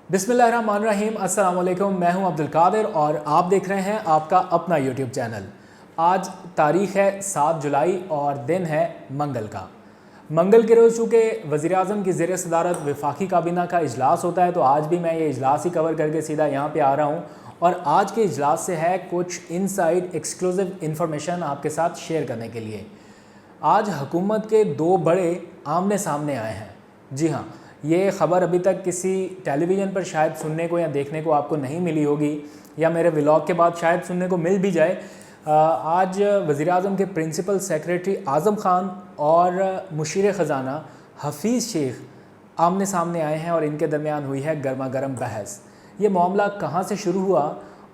बिस्मिल्लाहिर्रहमानिर्रहीम। अस्सलाम वालेकुम। मैं हूं अब्दुल कादिर और आप देख रहे हैं आपका अपना यूट्यूब चैनल। आज तारीख़ है 7 जुलाई और दिन है मंगल का। मंगल के रोज़ चूँकि वज़ीर-ए-आज़म की ज़ेर सदारत वफाकी काबीना का इजलास होता है, तो आज भी मैं ये इजलास ही कवर करके सीधा यहाँ पे आ रहा हूँ और आज के इजलास से है कुछ इनसाइड एक्सक्लूसिव इन्फॉर्मेशन आपके साथ शेयर करने के लिए। आज हुकूमत के दो बड़े आमने सामने आए हैं। जी हाँ, ये ख़बर अभी तक किसी टेलीविज़न पर शायद सुनने को या देखने को आपको नहीं मिली होगी, या मेरे व्लॉग के बाद शायद सुनने को मिल भी जाए। आज वज़ीर-ए-आज़म के प्रिंसिपल सेक्रेटरी आज़म ख़ान और मुशीर ख़ज़ाना हफ़ीज़ शेख आमने सामने आए हैं और इनके दरमियान हुई है गर्मा गर्म बहस। ये मामला कहाँ से शुरू हुआ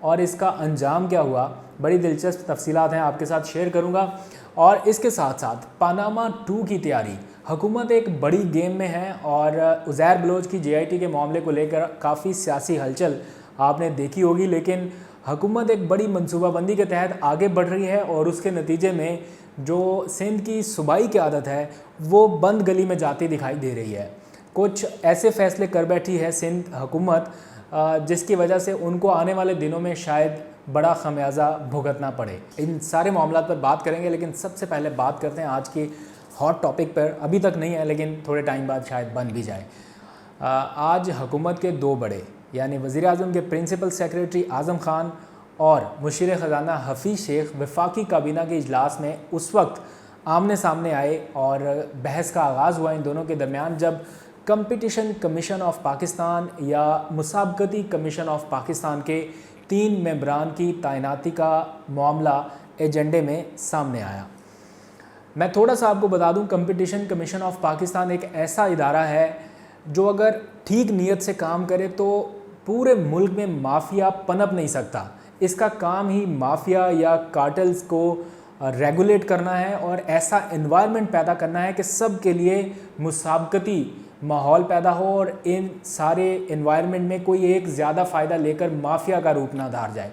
और इसका अंजाम क्या हुआ, बड़ी दिलचस्प तफसीलात हैं आपके साथ शेयर करूँगा। और इसके साथ साथ पानामा 2 की तैयारी, हुकूमत एक बड़ी गेम में है और उज़ैर बलोच की JIT के मामले को लेकर काफ़ी सियासी हलचल आपने देखी होगी, लेकिन हुकूमत एक बड़ी मनसूबाबंदी के तहत आगे बढ़ रही है और उसके नतीजे में जो सिंध की सूबाई क़यादत है वो बंद गली में जाती दिखाई दे रही है। कुछ ऐसे फ़ैसले कर बैठी है सिंध हुकूमत जिसकी वजह से उनको आने वाले दिनों में शायद बड़ा खमियाजा भुगतना पड़े। इन सारे मामलों पर बात करेंगे, लेकिन सबसे पहले बात करते हैं आज की हॉट टॉपिक पर। अभी तक नहीं है लेकिन थोड़े टाइम बाद शायद बन भी जाए। आज हुकूमत के दो बड़े यानी वज़ीर-ए-आज़म के प्रिंसिपल सेक्रेटरी आज़म ख़ान और मुशीर ख़ज़ाना हफ़ीज़ शेख वफाकी काबीना के इजलास में उस वक्त आमने सामने आए और बहस का आगाज़ हुआ इन दोनों के दरमियान जब कंपटीशन कमीशन ऑफ पाकिस्तान या मुसाबकती कमीशन ऑफ पाकिस्तान के 3 मेंबरान की तैनाती का मामला एजेंडे में सामने आया। मैं थोड़ा सा आपको बता दूं, कंपटीशन कमीशन ऑफ पाकिस्तान एक ऐसा इदारा है जो अगर ठीक नीयत से काम करे तो पूरे मुल्क में माफिया पनप नहीं सकता। इसका काम ही माफिया या कार्टल्स को रेगुलेट करना है और ऐसा एनवायरनमेंट पैदा करना है कि सब के लिए मुसाबकती माहौल पैदा हो और इन सारे एनवायरनमेंट में कोई एक ज़्यादा फ़ायदा लेकर माफिया का रूप ना धार जाए।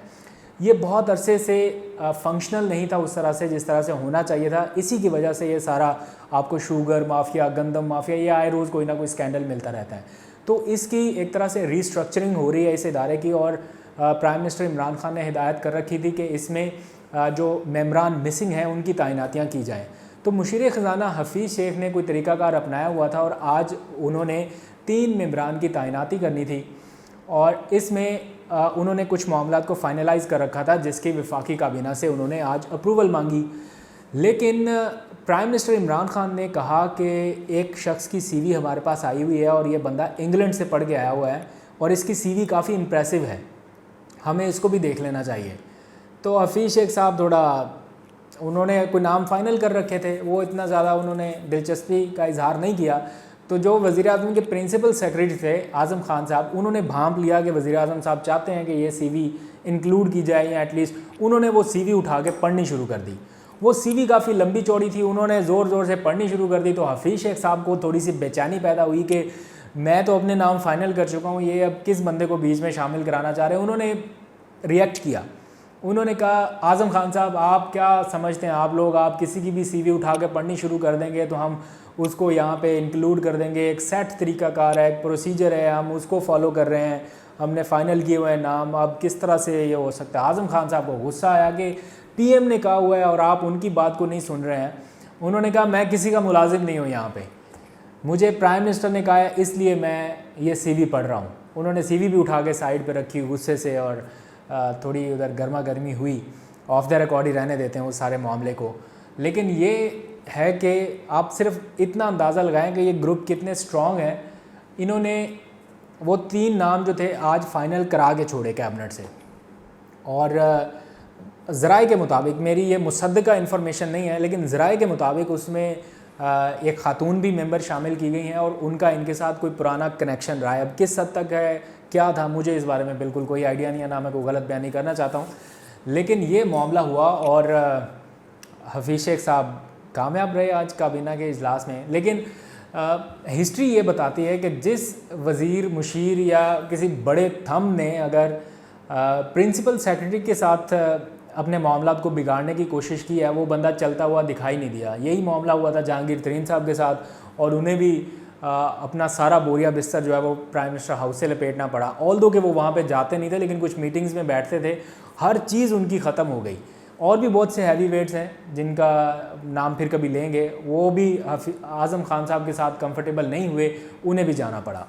ये बहुत अरसे से फंक्शनल नहीं था उस तरह से जिस तरह से होना चाहिए था। इसी की वजह से ये सारा आपको शुगर माफिया, गंदम माफिया, ये आए रोज़ कोई ना कोई स्कैंडल मिलता रहता है। तो इसकी एक तरह से रीस्ट्रक्चरिंग हो रही है इस इदारे की और प्राइम मिनिस्टर इमरान खान ने हिदायत कर रखी थी कि इसमें जो मेंबरान मिसिंग हैं उनकी तैनातियाँ की जाएँ। तो मुशीर ख़ज़ाना हफ़ीज़ शेख ने कोई तरीक़ाकार अपनाया हुआ था और आज उन्होंने 3 मेंबरान की तैनाती करनी थी और इसमें उन्होंने कुछ मामलात को फाइनलाइज़ कर रखा था जिसकी वफाकी काबीना से उन्होंने आज अप्रूवल मांगी। लेकिन प्राइम मिनिस्टर इमरान खान ने कहा कि एक शख्स की CV हमारे पास आई हुई है और ये बंदा इंग्लैंड से पढ़ के आया हुआ है और इसकी CV काफ़ी इम्प्रेसिव है, हमें इसको भी देख लेना चाहिए। तो हफ़ीज़ शेख साहब थोड़ा उन्होंने कोई नाम फ़ाइनल कर रखे थे, वो इतना ज़्यादा उन्होंने दिलचस्पी का इजहार नहीं किया। तो जो वज़ीर-ए-आज़म के प्रिंसिपल सेक्रेटरी थे आज़म ख़ान साहब, उन्होंने भांप लिया कि वज़ीर-ए-आज़म साहब चाहते हैं कि ये CV इंक्लूड की जाए या एटलीस्ट उन्होंने वो CV उठा के पढ़नी शुरू कर दी। वो CV काफ़ी लंबी चौड़ी थी, उन्होंने ज़ोर ज़ोर से पढ़नी शुरू कर दी। तो हफ़ीज़ शेख साहब को थोड़ी सी बेचैनी पैदा हुई कि मैं तो अपने नाम फ़ाइनल कर चुका हूँ, ये अब किस बंदे को बीच में शामिल कराना चाह रहे हैं। उन्होंने रिएक्ट किया, उन्होंने कहा आज़म ख़ान साहब आप क्या समझते हैं, आप किसी की भी CV उठा के पढ़नी शुरू कर देंगे तो हम उसको यहाँ पे इंक्लूड कर देंगे। एक सेट तरीक़ाकार है, एक प्रोसीजर है, हम उसको फॉलो कर रहे हैं, हमने फ़ाइनल किए हुए हैं नाम, अब किस तरह से ये हो सकता है। आज़म ख़ान साहब को गुस्सा आया कि PM ने कहा हुआ है और आप उनकी बात को नहीं सुन रहे हैं। उन्होंने कहा मैं किसी का मुलाजिम नहीं हूँ यहाँ पे, मुझे प्राइम मिनिस्टर ने कहा है इसलिए मैं ये CV पढ़ रहा हूँ। उन्होंने CV भी उठा के साइड पर रखी गुस्से से और थोड़ी उधर गर्मा गर्मी हुई। ऑफ द रिकॉर्ड ही रहने देते हैं उस सारे मामले को। लेकिन ये है कि आप सिर्फ इतना अंदाज़ा लगाएं कि ये ग्रुप कितने स्ट्रॉन्ग हैं। इन्होंने वो 3 नाम जो थे आज फाइनल करा के छोड़े कैबिनेट से और ज़राए के मुताबिक, मेरी ये मुसद्दक़ा इन्फॉर्मेशन नहीं है लेकिन ज़राए के मुताबिक उसमें एक ख़ातून भी मेंबर शामिल की गई हैं और उनका इनके साथ कोई पुराना कनेक्शन रहा है। अब किस हद तक है, क्या था, मुझे इस बारे में बिल्कुल कोई आइडिया नहीं है, ना मैं कोई गलत बयानी करना चाहता हूँ। लेकिन ये मामला हुआ और हफ़ीज़ शेख साहब कामयाब रहे आज काबीना के इजलास में। लेकिन हिस्ट्री ये बताती है कि जिस वज़ीर, मुशीर या किसी बड़े थंब ने अगर प्रिंसिपल सेक्रेटरी के साथ अपने मामलात को बिगाड़ने की कोशिश की है, वो बंदा चलता हुआ दिखाई नहीं दिया। यही मामला हुआ था जहांगीर तरीन साहब के साथ और उन्हें भी अपना सारा बोरिया बिस्तर जो है वो प्राइम मिनिस्टर हाउस से लपेटना पड़ा। ऑल्दो कि वो वहाँ पे जाते नहीं थे, लेकिन कुछ मीटिंग्स में बैठते थे, हर चीज़ उनकी ख़त्म हो गई। और भी बहुत से हैवी वेट्स हैं जिनका नाम फिर कभी लेंगे, वो भी आज़म खान साहब के साथ कंफर्टेबल नहीं हुए, उन्हें भी जाना पड़ा।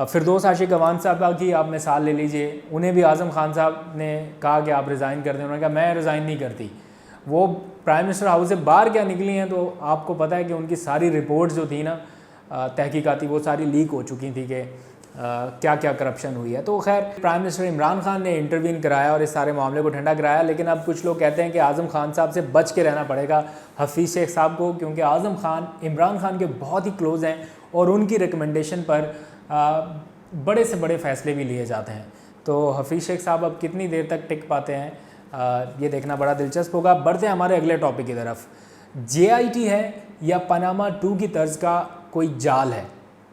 फिरदौस आशिक अवान साहब की आप मिसाल ले लीजिए, उन्हें भी आज़म खान साहब ने कहा कि आप रिज़ाइन कर दें, उन्होंने कहा मैं रिज़ाइन नहीं करती। वो प्राइम मिनिस्टर हाउस से बाहर क्या निकली हैं, तो आपको पता है कि उनकी सारी रिपोर्ट्स जो थी ना तहकीकाती, वो सारी लीक हो चुकी थी कि क्या क्या करप्शन हुई है। तो खैर प्राइम मिनिस्टर इमरान खान ने इंटरवीन कराया और इस सारे मामले को ठंडा कराया, लेकिन अब कुछ लोग कहते हैं कि आज़म खान साहब से बच के रहना पड़ेगा हफीज़ शेख साहब को, क्योंकि आज़म खान इमरान खान के बहुत ही क्लोज़ हैं और उनकी रिकमेंडेशन पर बड़े से बड़े फ़ैसले भी लिए जाते हैं। तो हफीज़ शेख साहब अब कितनी देर तक टिक पाते हैं, ये देखना बड़ा दिलचस्प होगा। बढ़ते हैं हमारे अगले टॉपिक की तरफ। JIT है या पनामा 2 की तर्ज का कोई जाल है,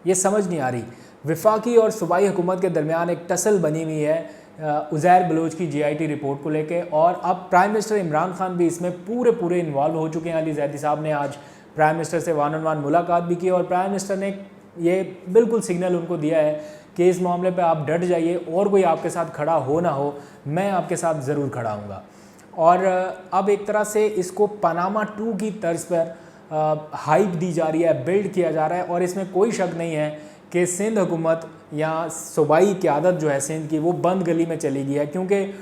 ये समझ नहीं आ रही। वफाकी और सूबाई हुकूमत के दरमियान एक टसल बनी हुई है उज़ैर बलोच की JIT रिपोर्ट को लेके, और अब प्राइम मिनिस्टर इमरान खान भी इसमें पूरे इन्वॉल्व हो चुके हैं। अली ज़ैदी साहब ने आज प्राइम मिनिस्टर से वन ऑन वन मुलाकात भी की और प्राइम मिनिस्टर ने ये बिल्कुल सिग्नल उनको दिया है कि इस मामले पे आप डट जाइए, और कोई आपके साथ खड़ा हो ना हो, मैं आपके साथ ज़रूर खड़ा हूँगा। और अब एक तरह से इसको पनामा 2 की तर्ज पर हाइप दी जा रही है, बिल्ड किया जा रहा है, और इसमें कोई शक नहीं है कि सिंध हुकूमत या सूबाई क़यादत जो है सिंध की, वो बंद गली में चली गई है, क्योंकि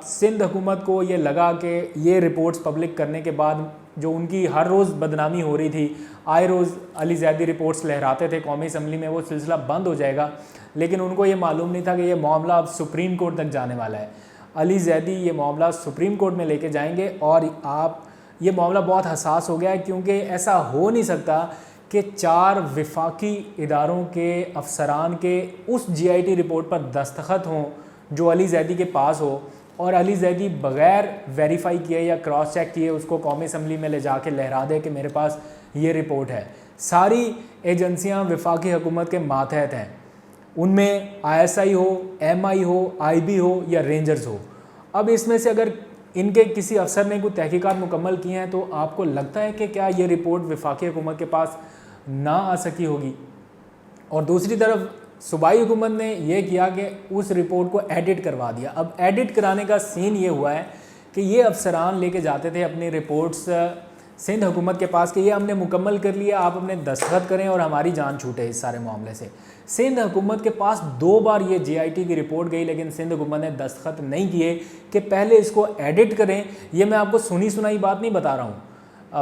सिंध हुकूमत को ये लगा कि ये रिपोर्ट्स पब्लिक करने के बाद जो उनकी हर रोज़ बदनामी हो रही थी, आए रोज़ अली ज़ैदी रिपोर्ट्स लहराते थे कौमी असम्बली में, वो सिलसिला बंद हो जाएगा। लेकिन उनको ये मालूम नहीं था कि ये मामला अब सुप्रीम कोर्ट तक जाने वाला है। अली ज़ैदी ये मामला सुप्रीम कोर्ट में लेके जाएंगे, और आप ये मामला बहुत हसास हो गया है, क्योंकि ऐसा हो नहीं सकता कि 4 वफाकी इदारों के अफसरान के उस JIT रिपोर्ट पर दस्तखत हों जो अली ज़ैदी के पास हो, और अली ज़ैदी बग़ैर वेरीफाई किए या क्रॉस चेक किए उसको कौमी असम्बली में ले जाके लहरा दे कि मेरे पास ये रिपोर्ट है। सारी एजेंसियां वफाकी हुकूमत के मातहत हैं, उनमें ISI हो, MI हो, IB हो या रेंजर्स हो। अब इसमें से अगर इनके किसी अफसर ने कोई तहकीकात मुकम्मल की हैं, तो आपको लगता है कि क्या ये रिपोर्ट वफाकी हुकूमत के पास ना आ सकी होगी? और दूसरी तरफ सूबाई हुकूमत ने यह किया कि उस रिपोर्ट को एडिट करवा दिया। अब एडिट कराने का सीन ये हुआ है कि ये अफसरान लेके जाते थे अपनी रिपोर्ट्स सिंध हुकूमत के पास कि ये हमने मुकम्मल कर लिया, आप अपने दस्तखत करें और हमारी जान छूटे इस सारे मामले से। सिंध हुकूमत के पास 2 बार ये JIT की रिपोर्ट गई, लेकिन सिंध हुकूमत ने दस्तखत नहीं किए कि पहले इसको एडिट करें। ये मैं आपको सुनी सुनाई बात नहीं बता रहा हूँ,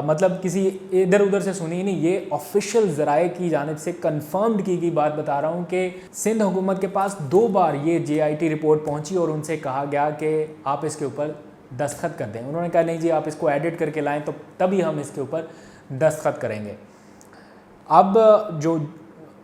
मतलब किसी इधर उधर से सुनी नहीं, ये ऑफिशियल ज़राए की जानिब से कंफर्म्ड की गई बात बता रहा हूँ कि सिंध हुकूमत के पास 2 बार ये JIT रिपोर्ट पहुँची और उनसे कहा गया कि आप इसके ऊपर दस्तखत कर दें। उन्होंने कहा नहीं जी, आप इसको एडिट करके लाएं तो तभी हम इसके ऊपर दस्तखत करेंगे। अब जो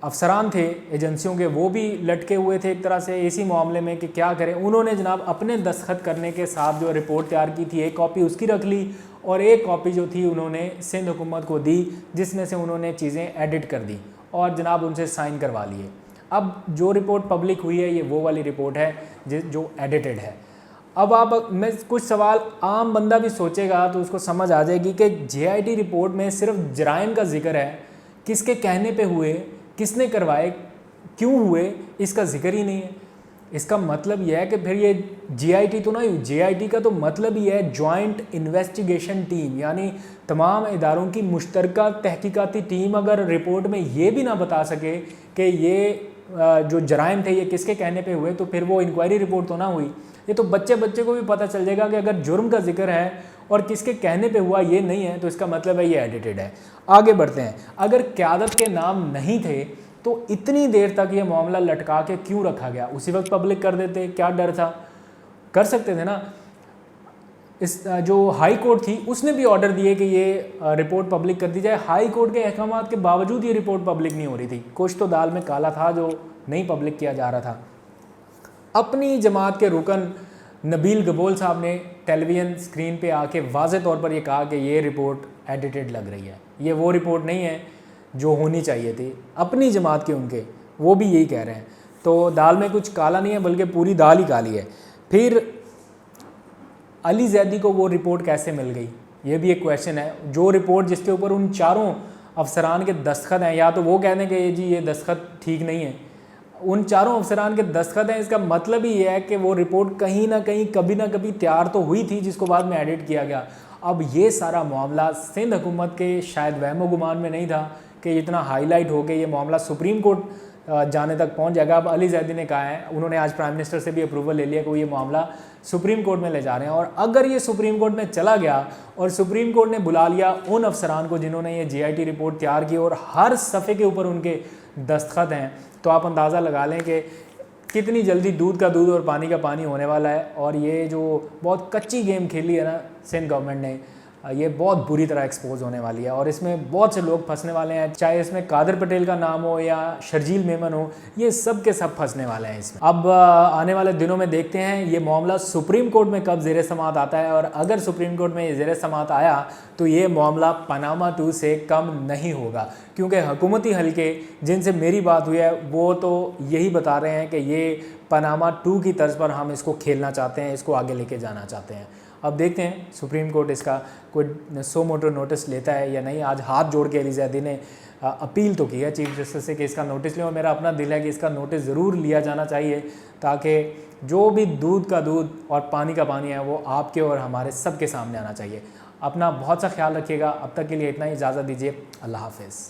अफसरान थे एजेंसियों के, वो भी लटके हुए थे एक तरह से इसी मामले में कि क्या करें। उन्होंने जनाब अपने दस्तखत करने के साथ जो रिपोर्ट तैयार की थी, एक कॉपी उसकी रख ली और एक कॉपी जो थी उन्होंने सिंध हुकूमत को दी, जिसमें से उन्होंने चीज़ें एडिट कर दी और जनाब उनसे साइन करवा लिए। अब जो रिपोर्ट पब्लिक हुई है ये वो वाली रिपोर्ट है जो एडिटेड है। अब आप मैं कुछ सवाल आम बंदा भी सोचेगा तो उसको समझ आ जाएगी कि JIT रिपोर्ट में सिर्फ जराइम का जिक्र है, किसके कहने पे हुए, किसने करवाए, क्यों हुए, इसका जिक्र ही नहीं है। इसका मतलब यह है कि फिर ये JIT तो नहीं, JIT का तो मतलब ही है जॉइंट इन्वेस्टिगेशन टीम, यानी तमाम इदारों की मुश्तरका तहकीकाती टीम अगर रिपोर्ट में ये भी ना बता सके कि ये जो जराइम थे ये किसके कहने पे हुए, तो फिर वो इंक्वायरी रिपोर्ट तो ना हुई। ये तो बच्चे को भी पता चल जाएगा कि अगर जुर्म का जिक्र है और किसके कहने पे हुआ ये नहीं है, तो इसका मतलब है ये एडिटेड है। आगे बढ़ते हैं। अगर क़यादत के नाम नहीं थे तो इतनी देर तक ये मामला लटका के क्यों रखा गया? उसी वक्त पब्लिक कर देते, क्या डर था? कर सकते थे ना। इस जो हाई कोर्ट थी उसने भी ऑर्डर दिए कि ये रिपोर्ट पब्लिक कर दी जाए। हाई कोर्ट के अहकामात के बावजूद ये रिपोर्ट पब्लिक नहीं हो रही थी। कुछ तो दाल में काला था जो नहीं पब्लिक किया जा रहा था। अपनी जमात के रुकन नबील गबोल साहब ने टेलीविज़न स्क्रीन पे आके वाज़े तौर पर ये कहा कि ये रिपोर्ट एडिटेड लग रही है, ये वो रिपोर्ट नहीं है जो होनी चाहिए थी। अपनी जमात के उनके वो भी यही कह रहे हैं। तो दाल में कुछ काला नहीं है बल्कि पूरी दाल ही काली है। फिर अली ज़ैदी को वो रिपोर्ट कैसे मिल गई, ये भी एक क्वेश्चन है। जो रिपोर्ट जिसके ऊपर उन चारों अफसरान के दस्तखत हैं, या तो वो कह दें कि जी ये दस्तखत ठीक नहीं है, उन चारों अफसरान के दस्तखत हैं, इसका मतलब ही ये है कि वो रिपोर्ट कहीं ना कहीं कभी ना कभी तैयार तो हुई थी जिसको बाद में एडिट किया गया। अब ये सारा मामला सिंध हुकूमत के शायद वहमो गुमान में नहीं था कि इतना हाईलाइट हो के ये मामला सुप्रीम कोर्ट जाने तक पहुंच जाएगा। अब अली जैदी ने कहा है, उन्होंने आज प्राइम मिनिस्टर से भी अप्रूवल ले लिया कि वो ये मामला सुप्रीम कोर्ट में ले जा रहे हैं, और अगर ये सुप्रीम कोर्ट में चला गया और सुप्रीम कोर्ट ने बुला लिया उन अफसरान को जिन्होंने ये GIT रिपोर्ट तैयार की और हर सफ़े के ऊपर उनके दस्तखत हैं, तो आप अंदाज़ा लगा लें कि कितनी जल्दी दूध का दूध और पानी का पानी होने वाला है। और ये जो बहुत कच्ची गेम खेली है ना सिंध गवर्नमेंट ने, ये बहुत बुरी तरह एक्सपोज होने वाली है और इसमें बहुत से लोग फंसने वाले हैं, चाहे इसमें कादर पटेल का नाम हो या शर्जील मेमन हो, ये सब के सब फंसने वाले हैं इसमें। अब आने वाले दिनों में देखते हैं ये मामला सुप्रीम कोर्ट में कब ज़ेर समाअत आता है, और अगर सुप्रीम कोर्ट में ये ज़ेर समाअत आया तो ये मामला पनामा 2 से कम नहीं होगा, क्योंकि हुकूमती हल्के जिनसे मेरी बात हुई है वो तो यही बता रहे हैं कि ये पनामा 2 की तर्ज पर हम इसको खेलना चाहते हैं, इसको आगे लेके जाना चाहते हैं। अब देखते हैं सुप्रीम कोर्ट इसका कोई सो मोटो नोटिस लेता है या नहीं। आज हाथ जोड़ के अली जैदी ने अपील तो की है चीफ जस्टिस से कि इसका नोटिस लें, और मेरा अपना दिल है कि इसका नोटिस ज़रूर लिया जाना चाहिए, ताकि जो भी दूध का दूध और पानी का पानी है वो आपके और हमारे सब के सामने आना चाहिए। अपना बहुत सा ख्याल रखिएगा। अब तक के लिए इतना ही, इजाज़त दीजिए। अल्लाह हाफ़िज़।